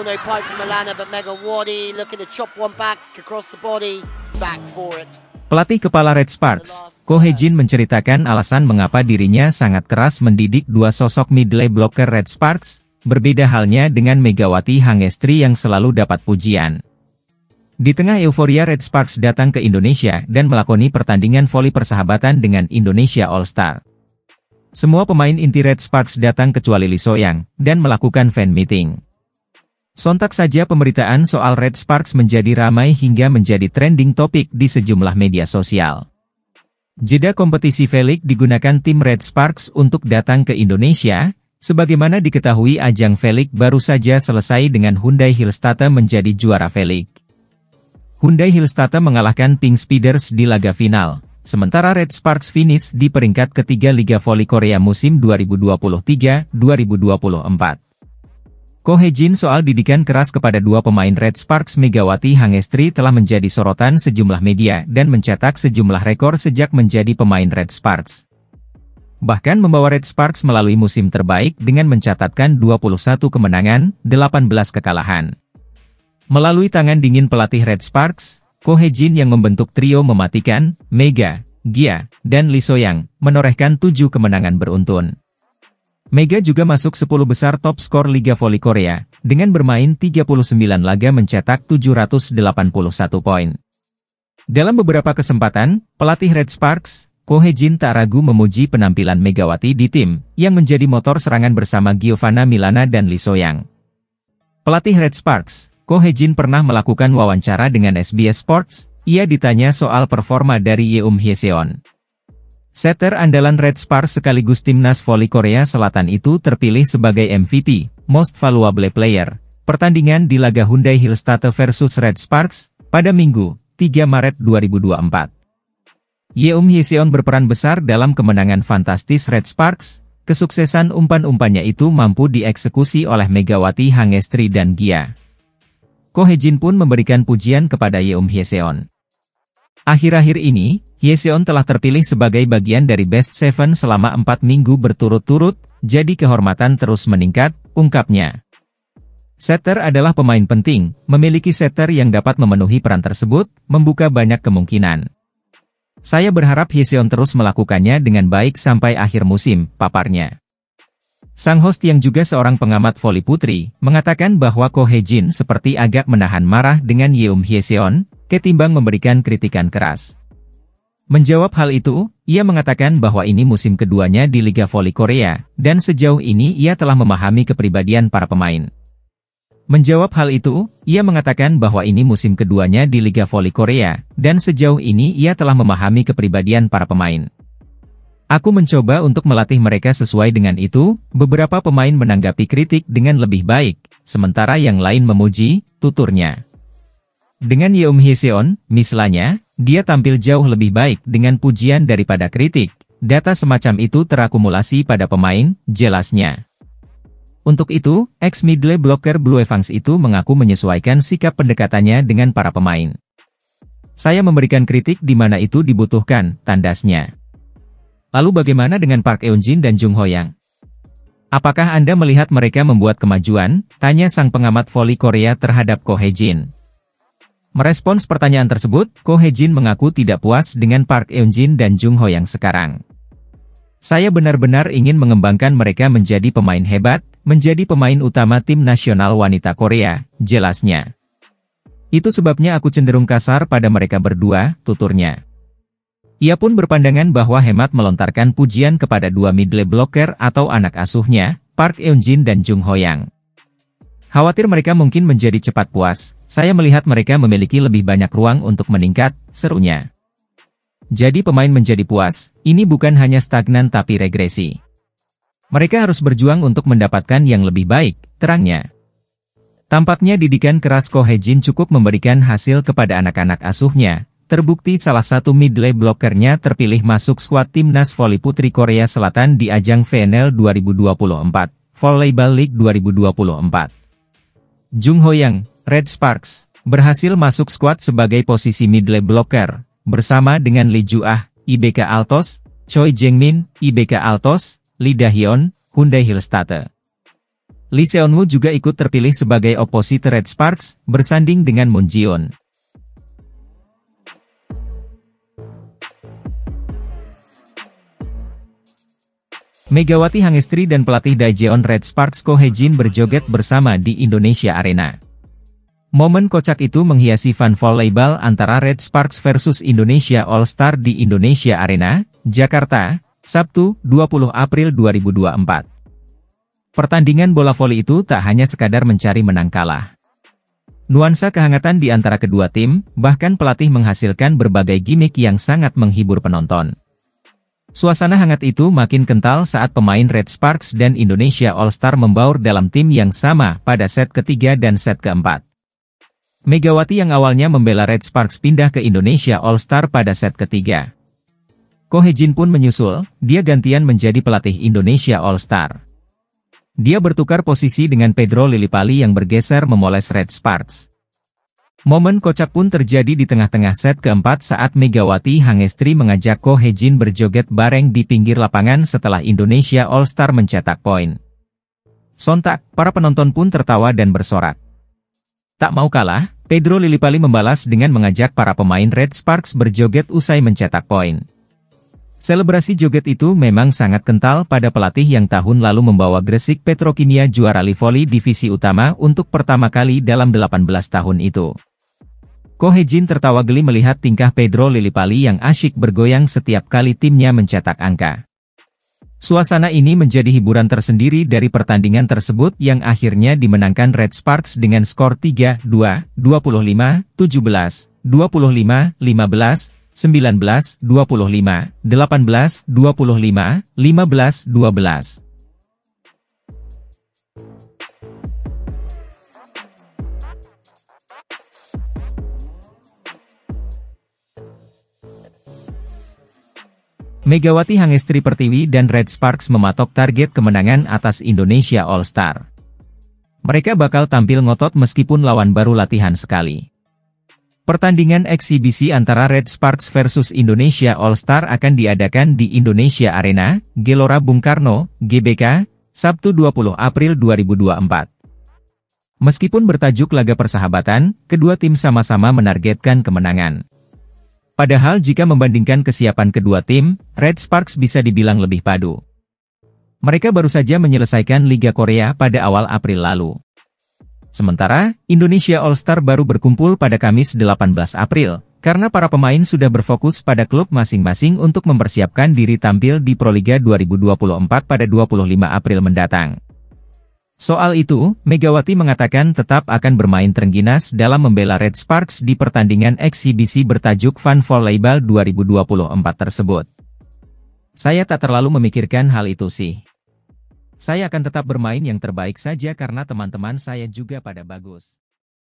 no pipe from Alana, but Megan Wadi looking to chop one back across the body, back for it. Pelatih kepala Red Sparks, Ko Hye-jin menceritakan alasan mengapa dirinya sangat keras mendidik dua sosok middle blocker Red Sparks, berbeda halnya dengan Megawati Hangestri yang selalu dapat pujian. Di tengah euforia Red Sparks datang ke Indonesia dan melakoni pertandingan voli persahabatan dengan Indonesia All-Star. Semua pemain inti Red Sparks datang kecuali Lee So-young, dan melakukan fan meeting. Sontak saja pemberitaan soal Red Sparks menjadi ramai hingga menjadi trending topik di sejumlah media sosial. Jeda kompetisi V-League digunakan tim Red Sparks untuk datang ke Indonesia. Sebagaimana diketahui ajang V-League baru saja selesai dengan Hyundai Hillstatte menjadi juara V-League. Hyundai Hillstatte mengalahkan Pink Speeders di laga final, sementara Red Sparks finish di peringkat ketiga Liga Voli Korea musim 2023-2024. Ko Hye-jin soal didikan keras kepada dua pemain Red Sparks Megawati Hangestri telah menjadi sorotan sejumlah media dan mencetak sejumlah rekor sejak menjadi pemain Red Sparks. Bahkan membawa Red Sparks melalui musim terbaik dengan mencatatkan 21 kemenangan, 18 kekalahan. Melalui tangan dingin pelatih Red Sparks, Ko Hye-jin yang membentuk trio mematikan, Mega, Gia, dan Lee So-young, menorehkan 7 kemenangan beruntun. Mega juga masuk 10 besar top skor Liga Voli Korea, dengan bermain 39 laga mencetak 781 poin. Dalam beberapa kesempatan, pelatih Red Sparks, Ko Hye-jin tak ragu memuji penampilan Megawati di tim, yang menjadi motor serangan bersama Giovanna Milana dan Lee So-young. Pelatih Red Sparks, Ko Hye-jin pernah melakukan wawancara dengan SBS Sports. Ia ditanya soal performa dari Yeom Hye-seon. Setter andalan Red Sparks sekaligus timnas voli Korea Selatan itu terpilih sebagai MVP, Most Valuable Player, pertandingan di laga Hyundai Hillstatte versus Red Sparks, pada Minggu, 3 Maret 2024. Yeom Hye-seon berperan besar dalam kemenangan fantastis Red Sparks. Kesuksesan umpan-umpannya itu mampu dieksekusi oleh Megawati Hangestri dan Gia. Ko Hye-jin pun memberikan pujian kepada Yeom Hye-seon. Akhir-akhir ini, Hye-seon telah terpilih sebagai bagian dari Best Seven selama 4 minggu berturut-turut, jadi kehormatan terus meningkat, ungkapnya. Setter adalah pemain penting, memiliki setter yang dapat memenuhi peran tersebut, membuka banyak kemungkinan. Saya berharap Hye-seon terus melakukannya dengan baik sampai akhir musim, paparnya. Sang host yang juga seorang pengamat voli putri, mengatakan bahwa Ko Hye-jin seperti agak menahan marah dengan Yeom Hye-seon, ketimbang memberikan kritikan keras. Menjawab hal itu, ia mengatakan bahwa ini musim keduanya di Liga Voli Korea, dan sejauh ini ia telah memahami kepribadian para pemain. Menjawab hal itu, ia mengatakan bahwa ini musim keduanya di Liga Voli Korea, dan sejauh ini ia telah memahami kepribadian para pemain. Aku mencoba untuk melatih mereka sesuai dengan itu. Beberapa pemain menanggapi kritik dengan lebih baik, sementara yang lain memuji, tuturnya. Dengan Yeom Hye-seon, misalnya, dia tampil jauh lebih baik dengan pujian daripada kritik. Data semacam itu terakumulasi pada pemain, jelasnya. Untuk itu, ex-middle blocker Blue Evans itu mengaku menyesuaikan sikap pendekatannya dengan para pemain. Saya memberikan kritik di mana itu dibutuhkan, tandasnya. Lalu bagaimana dengan Park Eun-jin dan Jung Ho-yang? Apakah Anda melihat mereka membuat kemajuan? Tanya sang pengamat voli Korea terhadap Ko Hye-jin. Merespons pertanyaan tersebut, Ko Hye-jin mengaku tidak puas dengan Park Eun-jin dan Jung Ho-yang sekarang. Saya benar-benar ingin mengembangkan mereka menjadi pemain hebat, menjadi pemain utama tim nasional wanita Korea, jelasnya. Itu sebabnya aku cenderung kasar pada mereka berdua, tuturnya. Ia pun berpandangan bahwa hemat melontarkan pujian kepada dua middle blocker atau anak asuhnya, Park Eun-jin dan Jung Ho-yang. Khawatir mereka mungkin menjadi cepat puas, saya melihat mereka memiliki lebih banyak ruang untuk meningkat, serunya. Jadi pemain menjadi puas, ini bukan hanya stagnan tapi regresi. Mereka harus berjuang untuk mendapatkan yang lebih baik, terangnya. Tampaknya didikan keras Ko Hye-jin cukup memberikan hasil kepada anak-anak asuhnya. Terbukti salah satu middle blockernya terpilih masuk skuad timnas voli putri Korea Selatan di ajang VNL 2024, Volleyball League 2024. Jung Ho-yang, Red Sparks, berhasil masuk skuad sebagai posisi middle blocker, bersama dengan Lee Ju-ah, IBK Altos, Choi Jeng-min, IBK Altos, Lee Da-hyun, Hyundai Hillstatte. Lee Seon-woo juga ikut terpilih sebagai opposite Red Sparks, bersanding dengan Moon Ji-on. Megawati Hangestri dan pelatih Daejeon Red Sparks Ko Hye-jin berjoget bersama di Indonesia Arena. Momen kocak itu menghiasi fun volleyball antara Red Sparks versus Indonesia All-Star di Indonesia Arena, Jakarta, Sabtu, 20 April 2024. Pertandingan bola voli itu tak hanya sekadar mencari menang kalah. Nuansa kehangatan di antara kedua tim, bahkan pelatih menghasilkan berbagai gimmick yang sangat menghibur penonton. Suasana hangat itu makin kental saat pemain Red Sparks dan Indonesia All-Star membaur dalam tim yang sama pada set ketiga dan set keempat. Megawati yang awalnya membela Red Sparks pindah ke Indonesia All-Star pada set ketiga. Ko Hye-jin pun menyusul, dia gantian menjadi pelatih Indonesia All-Star. Dia bertukar posisi dengan Pedro Lillipali yang bergeser memoles Red Sparks. Momen kocak pun terjadi di tengah-tengah set keempat saat Megawati Hangestri mengajak Ko Hye-jin berjoget bareng di pinggir lapangan setelah Indonesia All-Star mencetak poin. Sontak, para penonton pun tertawa dan bersorak. Tak mau kalah, Pedro Lillipali membalas dengan mengajak para pemain Red Sparks berjoget usai mencetak poin. Selebrasi joget itu memang sangat kental pada pelatih yang tahun lalu membawa Gresik Petrokimia juara Livoli divisi utama untuk pertama kali dalam 18 tahun itu. Ko Hye-jin tertawa geli melihat tingkah Pedro Lillipali yang asyik bergoyang setiap kali timnya mencetak angka. Suasana ini menjadi hiburan tersendiri dari pertandingan tersebut yang akhirnya dimenangkan Red Sparks dengan skor 3-2, 25, 17, 25, 15, 19, 25, 18, 25, 15, 12. Megawati Hangestri Pertiwi dan Red Sparks mematok target kemenangan atas Indonesia All-Star. Mereka bakal tampil ngotot meskipun lawan baru latihan sekali. Pertandingan eksibisi antara Red Sparks versus Indonesia All-Star akan diadakan di Indonesia Arena, Gelora Bung Karno, GBK, Sabtu 20 April 2024. Meskipun bertajuk laga persahabatan, kedua tim sama-sama menargetkan kemenangan. Padahal jika membandingkan kesiapan kedua tim, Red Sparks bisa dibilang lebih padu. Mereka baru saja menyelesaikan Liga Korea pada awal April lalu. Sementara, Indonesia All-Star baru berkumpul pada Kamis 18 April, karena para pemain sudah berfokus pada klub masing-masing untuk mempersiapkan diri tampil di Proliga 2024 pada 25 April mendatang. Soal itu, Megawati mengatakan tetap akan bermain terengginas dalam membela Red Sparks di pertandingan eksibisi bertajuk Fun Volleyball 2024 tersebut. Saya tak terlalu memikirkan hal itu sih. Saya akan tetap bermain yang terbaik saja karena teman-teman saya juga pada bagus.